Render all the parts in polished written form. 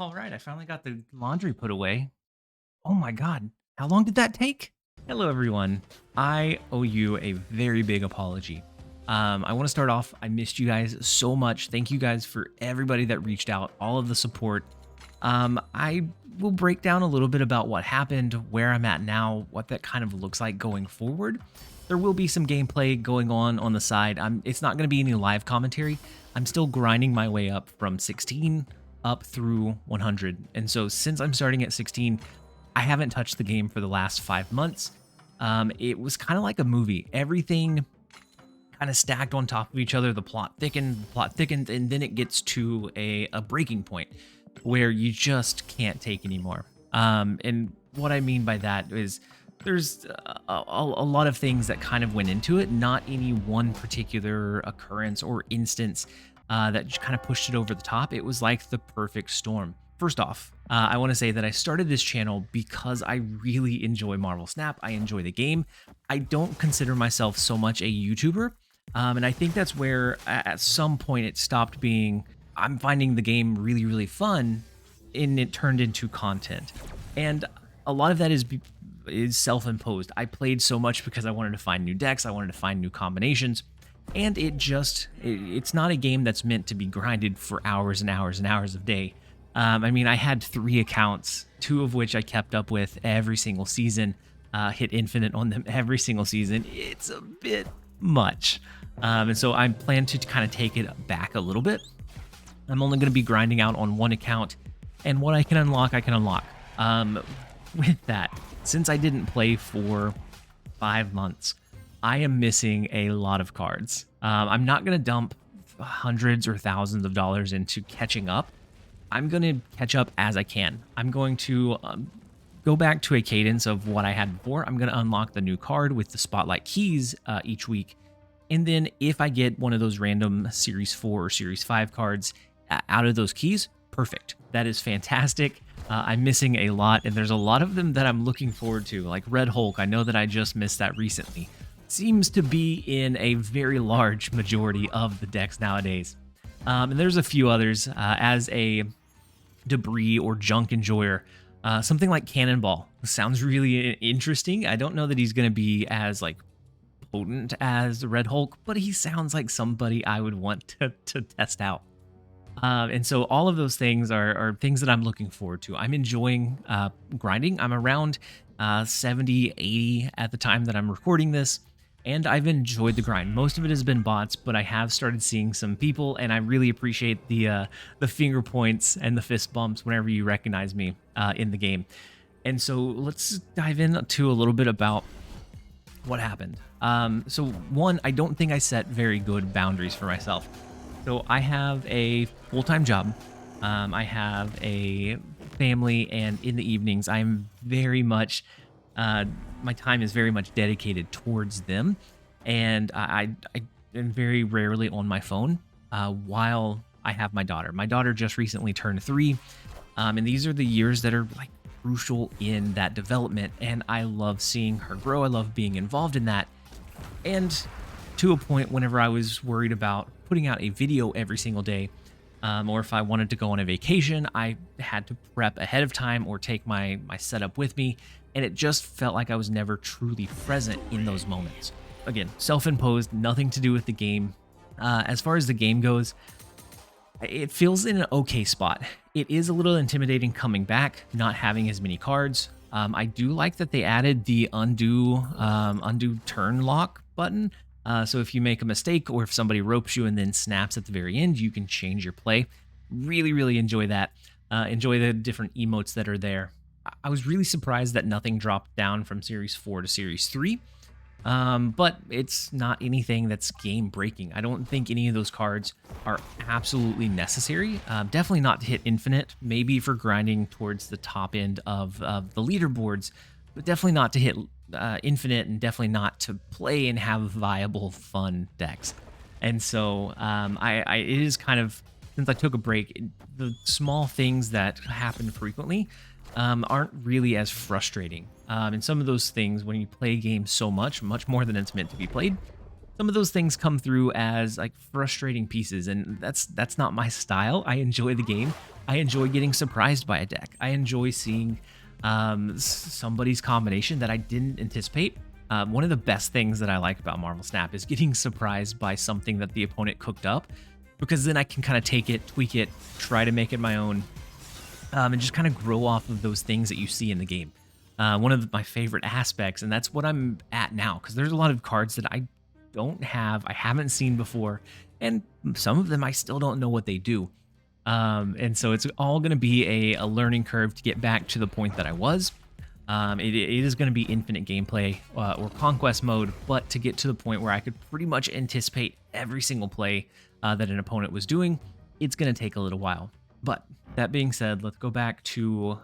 All right, I finally got the laundry put away. Oh my God, how long did that take? Hello, everyone. I owe you a very big apology. I want to start off. I missed you guys so much. Thank you guys for everybody that reached out, all of the support. I will break down a little bit about what happened, where I'm at now, what that kind of looks like going forward. There will be some gameplay going on the side. It's not going to be any live commentary. I'm still grinding my way up from 16 up through 100. And so since I'm starting at 16, I haven't touched the game for the last 5 months. It was kind of like a movie. Everything kind of stacked on top of each other. The plot thickened, and then it gets to a breaking point where you just can't take anymore. And what I mean by that is there's a lot of things that kind of went into it, not any one particular occurrence or instance that just kind of pushed it over the top. It was like the perfect storm. First off, I want to say that I started this channel because I really enjoy Marvel Snap. I enjoy the game. I don't consider myself so much a YouTuber. And I think that's where at some point it stopped being, I'm finding the game really, really fun, and it turned into content. And a lot of that is self-imposed. I played so much because I wanted to find new decks. I wanted to find new combinations. And it's not a game that's meant to be grinded for hours and hours and hours of day. I mean, I had 3 accounts, 2 of which I kept up with every single season, hit infinite on them every single season. It's a bit much. And so I plan to kind of take it back a little bit. I'm only going to be grinding out on 1 account, and what I can unlock, I can unlock. With that, since I didn't play for 5 months, I am missing a lot of cards. I'm not going to dump hundreds or thousands of dollars into catching up. I'm going to catch up as I can. I'm going to go back to a cadence of what I had before. I'm going to unlock the new card with the spotlight keys each week. And then if I get one of those random Series 4 or Series 5 cards out of those keys, perfect. That is fantastic. I'm missing a lot, and there's a lot of them that I'm looking forward to, like Red Hulk. I know that I just missed that recently. Seems to be in a very large majority of the decks nowadays. And there's a few others. As a debris or junk enjoyer, something like Cannonball sounds really interesting. I don't know that he's going to be as like potent as Red Hulk, but he sounds like somebody I would want to test out. And so all of those things are things that I'm looking forward to. I'm enjoying grinding. I'm around 70, 80 at the time that I'm recording this, and I've enjoyed the grind. Most of it has been bots, but I have started seeing some people, and I really appreciate the finger points and the fist bumps whenever you recognize me in the game. And so let's dive into a little bit about what happened. So one, I don't think I set very good boundaries for myself. So I have a full-time job. I have a family, and in the evenings, I'm very much, my time is very much dedicated towards them. And I am very rarely on my phone while I have my daughter. My daughter just recently turned 3. And these are the years that are like crucial in that development. And I love seeing her grow. I love being involved in that. And to a point, whenever I was worried about putting out a video every single day, or if I wanted to go on a vacation, I had to prep ahead of time or take my setup with me, and it just felt like I was never truly present in those moments. Again, self-imposed, nothing to do with the game. As far as the game goes, it feels in an okay spot. It is a little intimidating coming back, not having as many cards. I do like that they added the undo turn lock button. So if you make a mistake, or if somebody ropes you and then snaps at the very end, you can change your play. Really, really enjoy that. Enjoy the different emotes that are there. I was really surprised that nothing dropped down from Series 4 to Series 3. But it's not anything that's game breaking. I don't think any of those cards are absolutely necessary. Definitely not to hit infinite, maybe for grinding towards the top end of the leaderboards, but definitely not to hit infinite, and definitely not to play and have viable, fun decks. And so it is kind of, since I took a break, the small things that happen frequently aren't really as frustrating. And some of those things, when you play games so much more than it's meant to be played, some of those things come through as like frustrating pieces, and that's not my style. I enjoy the game. I enjoy getting surprised by a deck. I enjoy seeing somebody's combination that I didn't anticipate. One of the best things that I like about Marvel Snap is getting surprised by something that the opponent cooked up, because then I can kind of take it, tweak it, try to make it my own, and just kind of grow off of those things that you see in the game. One of my favorite aspects, and that's what I'm at now, because there's a lot of cards that I don't have, I haven't seen before, and some of them I still don't know what they do. And so it's all going to be a learning curve to get back to the point that I was. It is going to be infinite gameplay or conquest mode, but to get to the point where I could pretty much anticipate every single play that an opponent was doing, it's going to take a little while. But that being said, let's go back to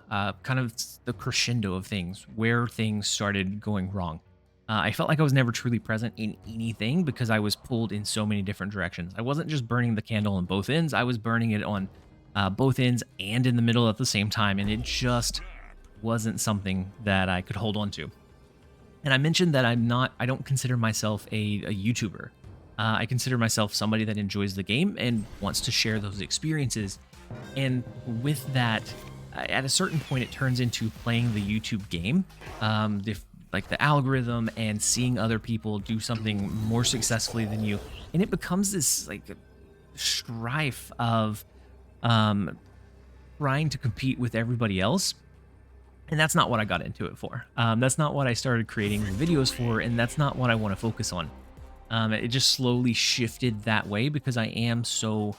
kind of the crescendo of things, where things started going wrong. I felt like I was never truly present in anything because I was pulled in so many different directions. I wasn't just burning the candle on both ends, I was burning it on both ends and in the middle at the same time, and it just wasn't something that I could hold on to. And I mentioned that I don't consider myself a YouTuber. I consider myself somebody that enjoys the game and wants to share those experiences. And with that, at a certain point, it turns into playing the YouTube game. Like the algorithm and seeing other people do something more successfully than you. And it becomes this like strife of trying to compete with everybody else. And that's not what I got into it for. That's not what I started creating videos for, and that's not what I want to focus on. It just slowly shifted that way because I am so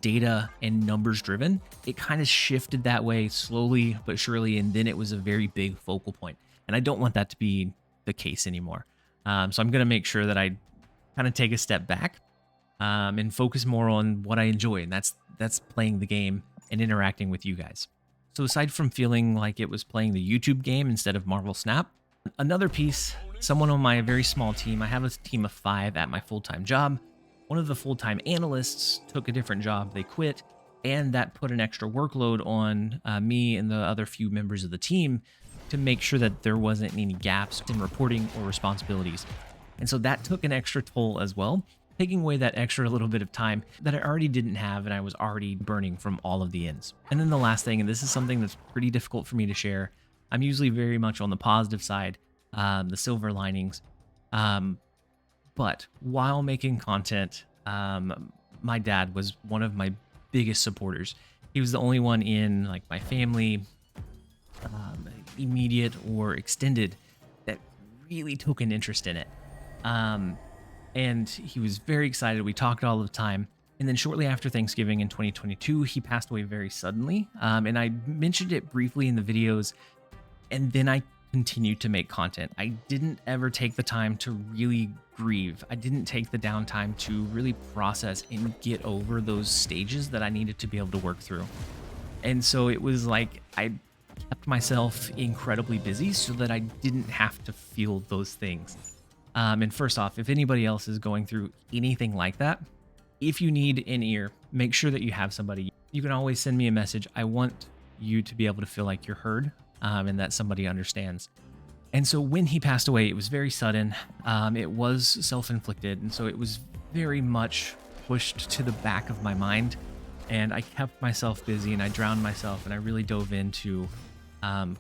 data and numbers driven. It kind of shifted that way slowly but surely, and then it was a very big focal point. And I don't want that to be the case anymore. So I'm going to make sure that I kind of take a step back and focus more on what I enjoy, and that's playing the game and interacting with you guys. So aside from feeling like it was playing the YouTube game instead of Marvel Snap, another piece, someone on my very small team, I have a team of 5 at my full-time job. One of the full-time analysts took a different job, they quit, and that put an extra workload on me and the other few members of the team to make sure that there wasn't any gaps in reporting or responsibilities. And so that took an extra toll as well, taking away that extra little bit of time that I already didn't have and I was already burning from all of the ends. And then the last thing, and this is something that's pretty difficult for me to share, I'm usually very much on the positive side, the silver linings. But while making content, my dad was one of my biggest supporters. He was the only one in like my family, immediate or extended, that really took an interest in it. And he was very excited. We talked all the time. And then shortly after Thanksgiving in 2022, he passed away very suddenly. And I mentioned it briefly in the videos, and then I continued to make content. I didn't ever take the time to really grieve. I didn't take the downtime to really process and get over those stages that I needed to be able to work through. And so it was like I kept myself incredibly busy so that I didn't have to feel those things. And first off, if anybody else is going through anything like that, if you need an ear, make sure that you have somebody. You can always send me a message. I want you to be able to feel like you're heard and that somebody understands. And so when he passed away, it was very sudden. It was self-inflicted. And so it was very much pushed to the back of my mind. And I kept myself busy and I drowned myself and I really dove into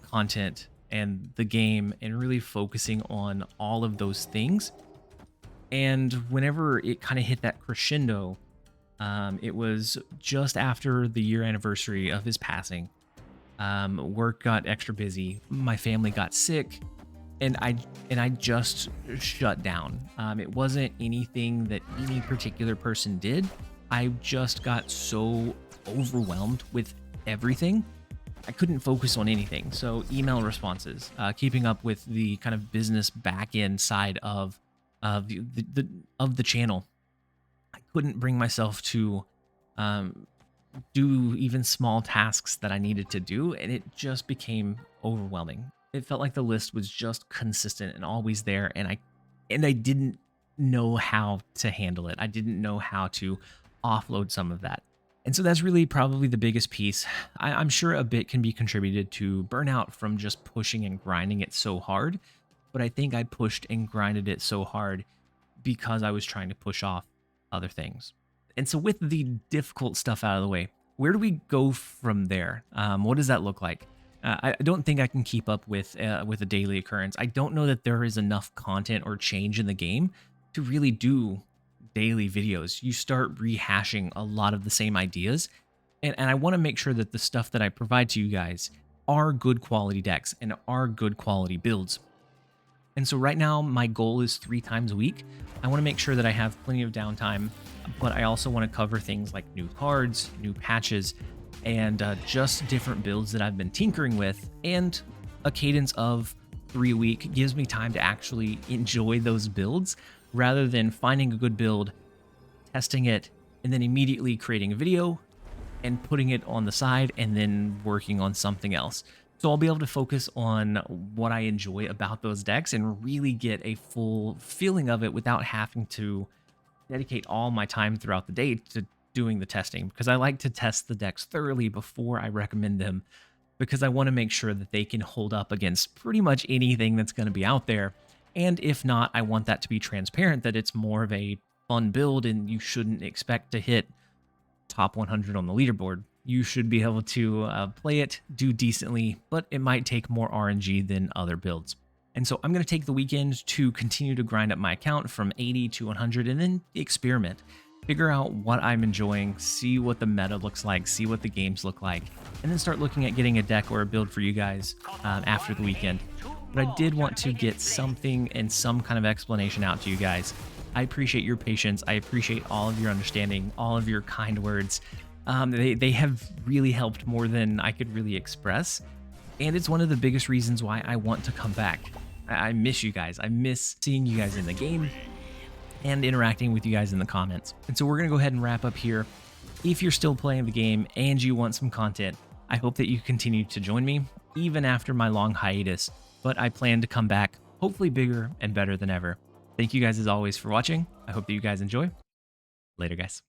content and the game and really focusing on all of those things. And whenever it kind of hit that crescendo, it was just after the year anniversary of his passing. Work got extra busy, my family got sick, and I just shut down. It wasn't anything that any particular person did. I just got so overwhelmed with everything. I couldn't focus on anything. So email responses, keeping up with the kind of business back end side of the channel. I couldn't bring myself to do even small tasks that I needed to do, and it just became overwhelming. It felt like the list was just consistent and always there, and I didn't know how to handle it. I didn't know how to offload some of that. And so that's really probably the biggest piece. I'm sure a bit can be contributed to burnout from just pushing and grinding it so hard, but I think I pushed and grinded it so hard because I was trying to push off other things. And so with the difficult stuff out of the way, where do we go from there? What does that look like? I don't think I can keep up with a daily occurrence. I don't know that there is enough content or change in the game to really do daily videos. You start rehashing a lot of the same ideas, and I want to make sure that the stuff that I provide to you guys are good quality decks and are good quality builds. And so right now, my goal is 3 times a week. I want to make sure that I have plenty of downtime, but I also want to cover things like new cards, new patches, and just different builds that I've been tinkering with. And a cadence of 3 a week gives me time to actually enjoy those builds rather than finding a good build, testing it, and then immediately creating a video and putting it on the side and then working on something else. So I'll be able to focus on what I enjoy about those decks and really get a full feeling of it without having to dedicate all my time throughout the day to doing the testing, because I like to test the decks thoroughly before I recommend them, because I want to make sure that they can hold up against pretty much anything that's going to be out there. And if not, I want that to be transparent, that it's more of a fun build and you shouldn't expect to hit top 100 on the leaderboard. You should be able to play it, do decently, but it might take more RNG than other builds. And so I'm going to take the weekend to continue to grind up my account from 80 to 100 and then experiment. Figure out what I'm enjoying, see what the meta looks like, see what the games look like, and then start looking at getting a deck or a build for you guys after the weekend. But I did want to get something and some kind of explanation out to you guys. I appreciate your patience. I appreciate all of your understanding, all of your kind words. They have really helped more than I could really express. And it's one of the biggest reasons why I want to come back. I miss you guys. I miss seeing you guys in the game and interacting with you guys in the comments. And so we're going to go ahead and wrap up here. If you're still playing the game and you want some content, I hope that you continue to join me, even after my long hiatus. But I plan to come back, hopefully bigger and better than ever. Thank you guys as always for watching. I hope that you guys enjoy. Later, guys.